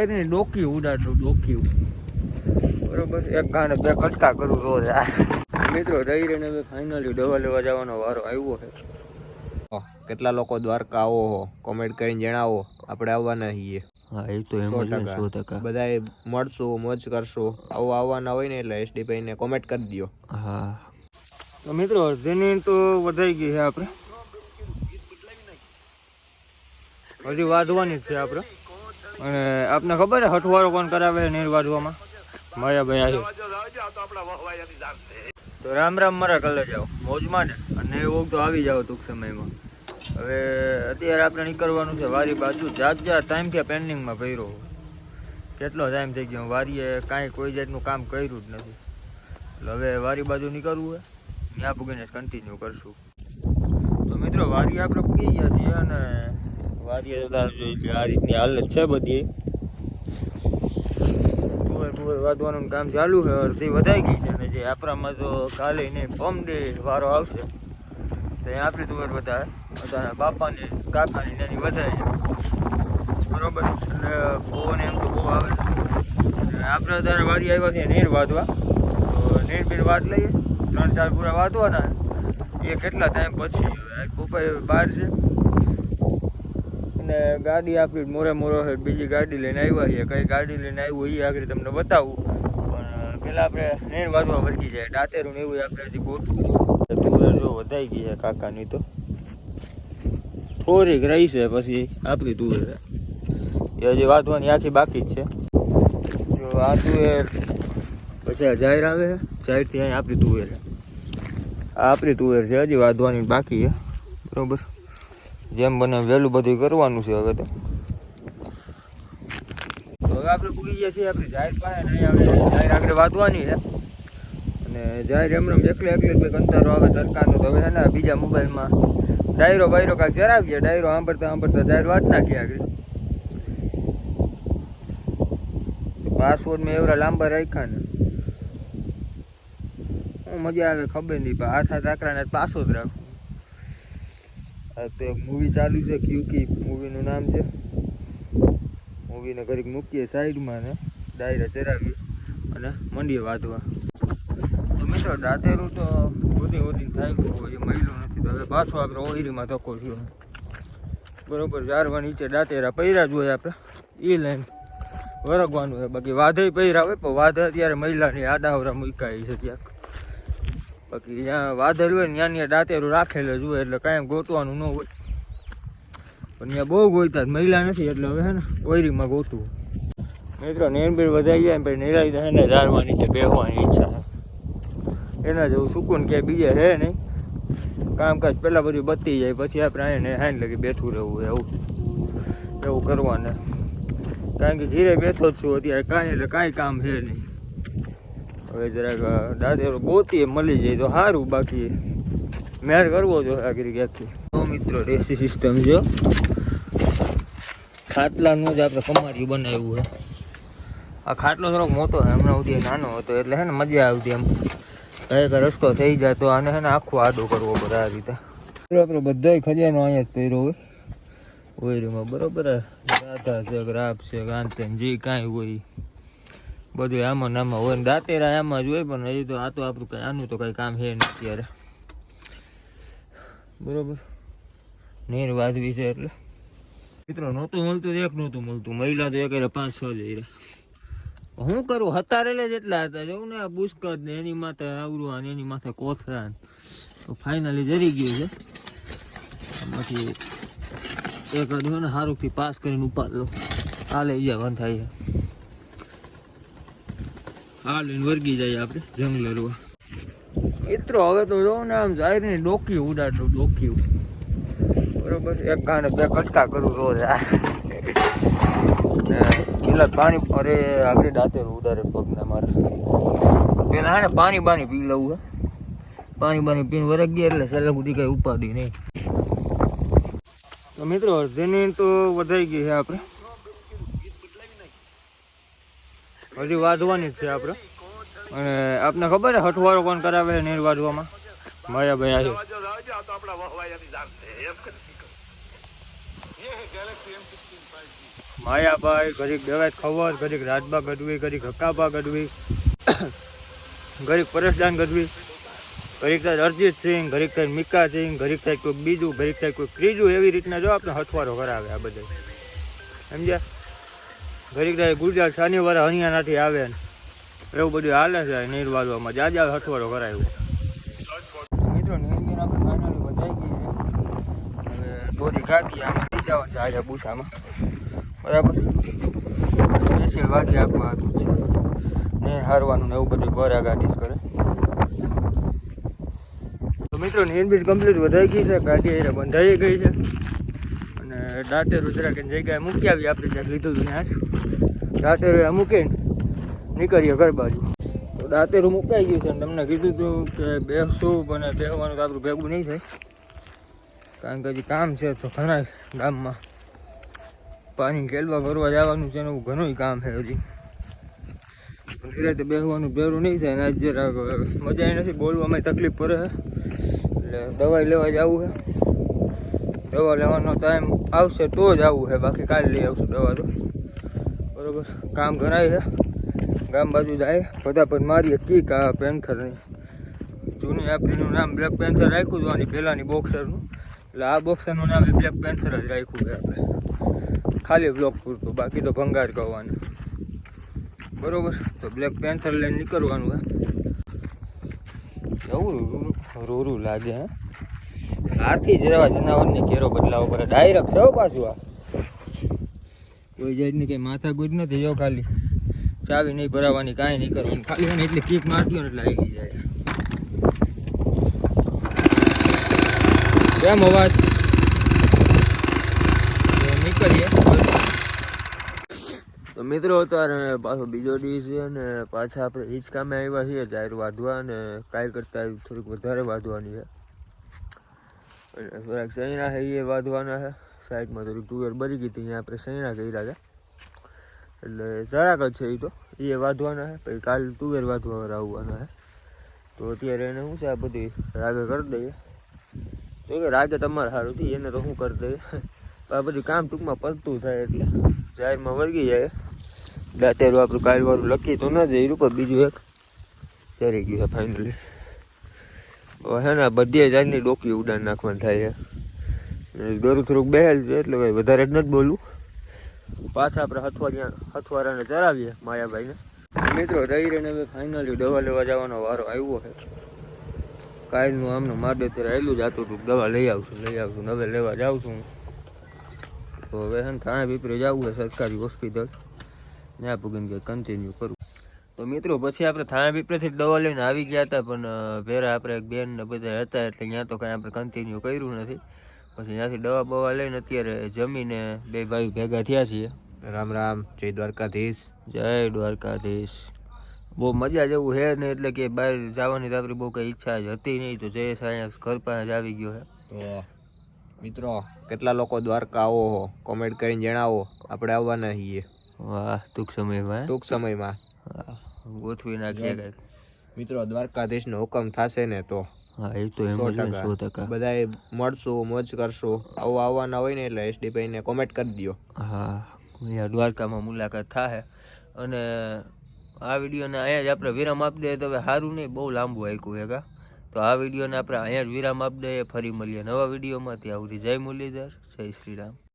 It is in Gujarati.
ડોકી ઉડાડું ડોકી બરોબર, એક ગાને બે કટકા કરું રોજ. મિત્રો દઈને હવે ફાઇનલી દવા લેવા જવાનો વારો આવ્યો છે. કેટલા લોકો દ્વારકા આવો હો કોમેન્ટ કરીને જણાવો, આપણે આવવાના છીએ. હા એ તો એમ 100% બધાએ મળશું, મોજ કરશું. આવવાના હોય ને એટલે એસડી ભાઈ ને કોમેન્ટ કરી દો. હા તો મિત્રો જેની તો વધાઈ ગઈ છે, આપણે હજી વાઢવાની જ છે આપણે. અને આપને ખબર છે હઠવારો કોણ કરાવે છે નીર વાઢવામાં? માયાભાઈ આવ્યો. તો રામ રામ મારા કલર જાઓ મોજમાં ને, અને એવું તો આવી જાવ ટૂંક સમયમાં. હવે અત્યારે આપણે નીકળવાનું છે વારી બાજુ. જાત ટાઈમ થયા પેન્ડિંગમાં ભર્યો. કેટલો ટાઈમ થઈ ગયો વારીએ કાંઈ કોઈ જાતનું કામ કર્યું જ નથી. એટલે હવે વારી બાજુ નીકળવું હોય ત્યાં પૂગીને કન્ટિન્યુ કરશું. તો મિત્રો વારી આપણે પૂગી ગયા છીએ અને વારીએ આ રીતની હાલત છે બધી. ટુવેર વાદવાનું કામ ચાલુ છે, અડધી વધાઈ ગઈ છે. અને જે આપણામાં તો કાલે નહીં પમડે વારો આવશે તો આપણી ટુવેર વધારે બધાના બાપાની કાકાની એની વધારે છે બરોબર. એટલે પવન એમ તો બહુ આવે છે. આપણે અત્યારે વારી આવ્યા છીએ નીર વાદવા. તો નીર બીર વાદ લઈએ, 3-4 પૂરા વાદવાના. એ કેટલા ટાઈમ પછી પપ્પા બહાર છે અને ગાડી આપી મોરે છે. બીજી ગાડી લઈને આવ્યા છીએ. કઈ ગાડી લઈને આવ્યું એ આગળ તમને બતાવું. પણ પેલા આપણે નીર વાદવા વળગી જાય. દાંતેરું ને એવું આપણે હજી ગોઠવું. તુવેર જો વધાઈ ગઈ છે કાકાની, તો થોડીક રહી છે પછી આપણી તુવેર એ હજી વાદવાની આખી બાકી જ છે. જો આ તુવેર પછી જાહેર આવે છે, જાહેરથી અહીં આપણી તુવેર. આ આપણી તુવેર છે, હજી વાદવાની બાકી છે બરોબર. જેમ બને વહેલું બધું કરવાનું છે હવે તો. હવે આપણે પૂરી ગયા છીએ આપણી જાહેર પાસે. નહીં આવે જાહેર આગળ વાદવાની છે. અને જાહેર એમ એકલે કંઈક અંતરો આવે સરકારનો. તો હવે છે ને બીજા મોબાઈલમાં ડાયરો બાયરો કાંઈક ચરાવીએ. ડાયરો સાંભળતા જાહેર વાટ નાખીએ આગળ. પાસવર્ડ મેં એવડા લાંબા રાખ્યા ને હું મજા આવે ખબર નહીં. પણ હાથ આકરાને પાછો જ રાખું. તો એક મૂવી ચાલુ છે, ક્યુકી મૂવીનું નામ છે. મૂવીને ઘડીક મૂકીએ સાઈડમાં ને ડાયરા ચરાવીએ અને મંડીએ વાંધવા. તો મિત્રો દાંતેરું તો ઓધી થાય ગયું એ મહિલો નથી. તો હવે પાછો આપણે ઓઈરીમાં ધક્કો થયો બરોબર. જારવા નીચે દાંતેરા પૈરા જ હોય આપણે, એ લઈને વરગવાનું છે. બાકી વાધે પૈરા હોય પણ વાધ અત્યારે મહિલાની આડાવરા મૂકાય છે ક્યાંક. બાકી જ્યાં વાદળ હોય ને ત્યાં દાંતેરું રાખેલું જ હોય એટલે કાંઈ ગોતવાનું ન હોય. પણ ત્યાં બહુ ગોઈતા મહિલા નથી એટલે હવે છે ને ઓઈરીમાં ગોતવું. મિત્રો નેરબીર વધાઈ જાય પછી નિરાઈ થાય ને ઝાડવા નીચે બેસવાની ઈચ્છા છે. એના જેવું સુકૂન ક્યાંય બીજે છે નહીં. કામકાજ પહેલાં બધું બતી જાય પછી આપણે આને હાઈન લગી બેઠું રહેવું એવું કરવાને. કારણ કે ઘીરે બેઠો જ છું અત્યારે કાંઈ એટલે કાંઈ કામ છે નહીં. હવે જરાક દાંતેરો ગોતીએ મળી જાય તો સારું. બાકી મેળ કરવો જોઈએ આગળ ક્યાંકથી. તો મિત્રો રેસી સિસ્ટમ છે. ખાટલાનું જ આપણે કમારી બનાવ્યું છે. આ ખાટલો થોડોક મોટો છે, હમણાં સુધી નાનો હતો એટલે છે ને મજા આવતી. એમ એક રસ્તો થઈ જાય તો આને છે ને આખો આડો કરવો પડે આ રીતે. આપણે બધાય ખજાનો અહીંયા જ પહેર્યો હોય ઓઈરીમાં બરોબર. રાધા છે, ગ્રાફ છે, ગાંધેન જે કાંઈ હોય બધું આમાં નામાં હોય. દાંતેરા આમાં જ હોય. પણ હજી તો આ તો આપણું કંઈ આનું તો કંઈ કામ છે નહીં અત્યારે બરોબર. નીર વાદવી છે એટલે મિત્રો નહોતું મળતું એક નહોતું મળતું. મહિલા તો એક 5-6 જ રહ્યા. હું કરું હતારેલે જેટલા હતા જોઉં ને આ બુસ્કત ને એની માથે આવરું અને એની માથે કોથરા. તો ફાઇનલી જરી ગયું છે. પછી એક અડ્યો ને સારુંથી પાસ કરીને ઉપાડ લો. આ લઈ જાય વન થાય છે. આ લઈને વર્ગી જાય આપણે જંગલરવા. મિત્રો હવે તો જોઉં ને આમ જાહેરની ડોકી ઉડાડું ડોકી બરોબર. એક ગાને બે કટકા કરું રોજ. પેલા પાણી અરે આગળ દાંતેરું ઉડાડે પગને મારે. પેલા હે ને પાણી બાની પી લઉં હે. પાણી બાની પીને વરગ ગયા એટલે સલાહ બધી કઈ ઉપાડી નહીં. તો મિત્રો જેની તો વધાઈ ગઈ છે આપણે. હજી વાઢવાની જ છે આપણે. અને આપને ખબર છે હઠવારો કોણ કરાવે છે નીર વાઢવામાં? માયાભાઈ આવ્યો. માયાભાઈ, ઘડીક દેવાય ખબર, ઘડીક રાજબા ગઢવી, ઘડીક હકાબા ગઢવી, ઘડીક પરેશદાન ગઢવી, ઘડીક થાય અરજીત સિંહ, ઘડીક થાય મિકા સિંહ, ઘડીક થાય કોઈક બીજું, ઘડીક થાય કોઈક ત્રીજું. એવી રીતના જો આપણે હથવારો કરાવે આ બધા, સમજ્યા? ઘડીક થાય ગુજરાત શનિવારે હરિયાણાથી આવે ને એવું બધું હાલે છે. નીરવાલવામાં જાજા હથવારો કરાવ્યો. મિત્રો નીરબીન આપણે ફાઇનલી વધાઈ ગઈ છે. હવે દોરી ગાદી આમાં થઈ જવાનું છે આજે બુસામાં, બરાબર. સ્પેશિયલ વાદી આખું હતું છે ને હારવાનું ને એવું બધું ભરા ગાડી કરે. તો મિત્રો નીરબીન કમ્પ્લીટ વધાઈ ગઈ છે, ગાડી એને બંધાઈ ગઈ છે અને દાંતેરું જરાક જગ્યાએ મૂકી આવી. આપણે જ્યાં લીધું હતું ત્યાં દાંતેરું મૂકીને નીકળીએ ઘર બાજુ. તો દાંતેરું મુકાઈ ગયું છે અને તમને કીધું હતું કે બેસવું પણ બેસવાનું તો આપણું ભેગું નહીં થાય, કારણ કે હજી કામ છે તો ઘણા ગામમાં પાણી કેલવા ભરવા જવાનું છે ને એવું ઘણું કામ છે હજી. ધીરે તો બેસવાનું ભેરું નહીં થાય ને આજ જરાક મજા નથી, બોલવામાં તકલીફ પડે છે એટલે દવાઈ લેવા જવું છે. દવા લેવાનો ટાઈમ આવશે તો જ આવવું છે, બાકી કાલે લઈ આવશું દવા તો, બરાબર. કામ ઘણાય છે, ગામ બાજુ જાય ફટાફટ મારીએ કીક આ પેન્થરની જૂની આપણીનું નામ બ્લેક પેન્થર રાખ્યું હતું આની પહેલાંની બોક્સરનું, એટલે આ બોક્સરનું નામ બ્લેક પેન્થર જ રાખ્યું છે આપણે, ખાલી બ્લોક પૂરતું, બાકી તો ભંગાર કરવાનું, બરાબર. તો બ્લેક પેન્થર લઈને નીકળવાનું છે. એવું રૂરું લાગે હે, હાથી જેવા જનાવરની કેરો બદલાવો પડે ડાયરેક્ટ સૌ પાછું. આ કોઈ જાતની કંઈ માથા ગુજ નથી, જો ખાલી ચાવી નહીં ભરાવાની, કાંઈ નહીં કરવાનું, ખાલી એને એટલી કીક મારતી હોય એટલે આવી જાય. કેમ અવાજ નીકળીએ. તો મિત્રો અત્યારે પાછો બીજો ડી છે અને પાછા આપણે હિંચકામે આવ્યા છીએ જાહેર વાઢવા, અને કાલ કરતાં થોડીક વધારે વાઢવાની છે. થોડાક સૈણા છે એ વાઢવાના છે. સાઈડમાં થોડીક તુવેર બરી ગઈ હતી, અહીંયા આપણે સૈણા કર્યા હતા એટલે જરાક જ છે એ તો, એ વાઢવાના છે. પછી કાલ તુવેર વાઢવા આવવાના છે. તો અત્યારે એને શું છે આ બધી રાગે કરી દઈએ, તો કે રાગે તમારે સારું થઈ, એને તો શું કરી દઈએ, આ બધું કામ ટૂંકમાં પડતું થાય એટલે જાહેરમાં વળગી જાય. દાંતેરું આપણું કાલવાળું લખી તો ન જઈ રૂપ, બીજું એક ચરી ગયું છે ફાઇનલી. હવે છે ને બધી જાતની ડોકી ઉડાન નાખવાનું થાય છે. દોરું થોડુંક બેહેલ છે એટલે ભાઈ વધારે જ નથી બોલવું. પાછા આપણે હથવારાને ચરાવીએ માયાભાઈને. મિત્રો દહીરેને હવે ફાઇનલી દવા લેવા જવાનો વારો આવ્યો છે. કાલનું આમનું માડે ત્યારે આવેલું જ હતું હતું, દવા લઈ આવશું હવે લેવા જાઉં છું. તો હવે છે ને થાણા પીપરે જવું છે સરકારી હોસ્પિટલ, ત્યાં પૂગીને કંઈક કન્ટિન્યુ કરું. તો મિત્રો પછી આપણે થાણા પીપરેથી દવા લઈને આવી ગયા હતા, પણ ભેરા આપણે એક બેન ને બધા હતા એટલે ત્યાં તો કાંઈ આપણે કન્ટિન્યુ કર્યું નથી. પછી ત્યાંથી દવા બવા લઈને અત્યારે જમીને બે ભાઈ ભેગા થયા છીએ. રામ રામ, જય દ્વારકાધીશ. જય દ્વારકાધીશ. બહુ મજા જેવું છે ને, એટલે કે બહાર જવાની તો આપણી બહુ કંઈ ઈચ્છા જ હતી નહીં, તો જયેશ અહીંયા ઘર પાસે જ આવી ગયો છે. તો મિત્રો કેટલા લોકો દ્વારકા આવો હો કોમેન્ટ કરીને જણાવો, આપણે આવવાના છીએ. વાહ, ટૂંક સમયમાં ગોઠવી નાખીએ કંઈક. મિત્રો દ્વારકાધીશનો હુકમ થશે ને તો હા, એ તો એમ 100%. બધાએ મળશું, મોજ કરશું. આવવાના હોય ને એટલે SD ભાઈને કોમેન્ટ કરી દો. હા, અહીંયા દ્વારકામાં મુલાકાત થાય. અને આ વિડીયોને અહીંયા જ આપણે વિરામ આપી દઈએ તો હવે સારું નહીં, બહુ લાંબુ આપ્યું છે કા. તો આ વિડીયોને આપણે અહીંયા જ વિરામ આપી દઈએ. ફરી મળીએ નવા વિડીયોમાં. ત્યાં સુધી જય મુરલીધર, જય શ્રી રામ.